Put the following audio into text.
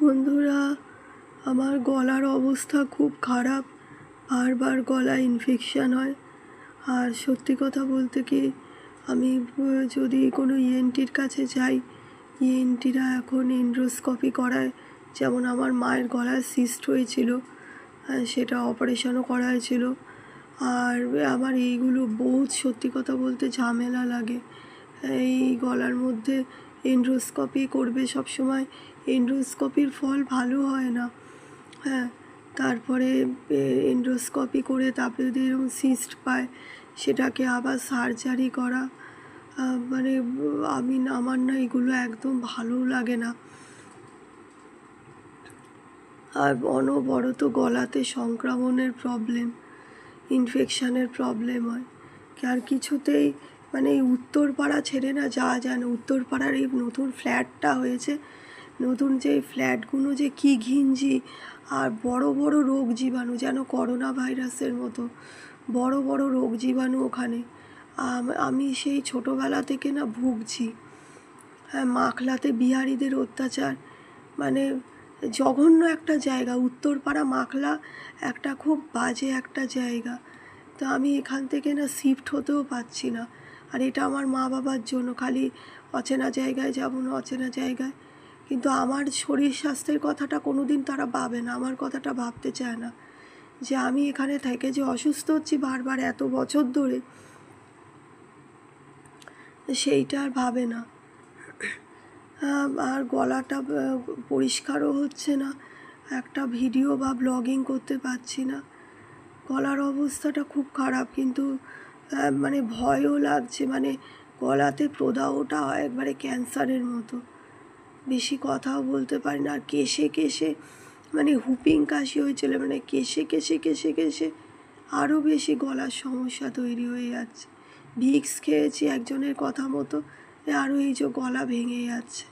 বন্ধুরা, আমার গলার অবস্থা খুব খারাপ। বারবার গলায় ইনফেকশান হয়। আর সত্যি কথা বলতে কি, আমি যদি কোনো ইএনটির কাছে যাই, ইএনটিরা এখন এন্ডোস্কোপি করায়। যেমন আমার মায়ের গলায় সিস্ট হয়েছিল, সেটা অপারেশনও করা হয়েছিল। আর আমার এইগুলো বহুত সত্যি কথা বলতে ঝামেলা লাগে। এই গলার মধ্যে এন্ডোস্কোপি করবে সব সময়, এন্ডোস্কোপির ফল ভালো হয় না। হ্যাঁ, তারপরে এন্ডোস্কোপি করে তারপরে যদি এরকম সিস্ট পায়, সেটাকে আবার সার্জারি করা। মানে আমার না এগুলো একদম ভালো লাগে না। আর অনবরত গলাতে সংক্রমণের প্রবলেম, ইনফেকশানের প্রবলেম হয়। আর কিছুতেই মানে এই উত্তরপাড়া ছেড়ে না যাওয়া যায় না। উত্তরপাড়ার এই নতুন ফ্ল্যাটটা হয়েছে, নতুন যে ফ্ল্যাটগুলো যে কী ঘিঞ্জি, আর বড় বড় রোগ জীবাণু, যেন করোনা ভাইরাসের মতো বড় বড় রোগ জীবাণু ওখানে। আমি সেই ছোটোবেলা থেকে না ভুগছি। হ্যাঁ, মাখলাতে বিহারিদের অত্যাচার, মানে জঘন্য একটা জায়গা। উত্তরপাড়া মাখলা একটা খুব বাজে একটা জায়গা। তো আমি এখান থেকে না শিফট হতেও পারছি না। আর এটা আমার মা বাবার জন্য, খালি অচেনা জায়গায় যাবো না, অচেনা জায়গায়। কিন্তু আমার শরীর স্বাস্থ্যের কথাটা কোনো দিন তারা ভাবে না, আমার কথাটা ভাবতে চায় না। যে আমি এখানে থেকে যে অসুস্থ হচ্ছি বারবার এত বছর ধরে, সেইটা আর ভাবে না। আর গলাটা পরিষ্কারও হচ্ছে না, একটা ভিডিও বা ব্লগিং করতে পারছি না। গলার অবস্থাটা খুব খারাপ, কিন্তু মানে ভয়ও লাগছে। মানে গলাতে প্রদাহটা হয় একবারে ক্যান্সারের মতো। বেশি কথাও বলতে পারি না। আর কেশে কেশে মানে হুপিং কাশি হয়েছিল, মানে কেশে কেশে কেশে কেশে আরও বেশি গলার সমস্যা তৈরি হয়ে যাচ্ছে। ভিক্স খেয়েছি একজনের কথা মতো, আরও এই যে গলা ভেঙে যাচ্ছে।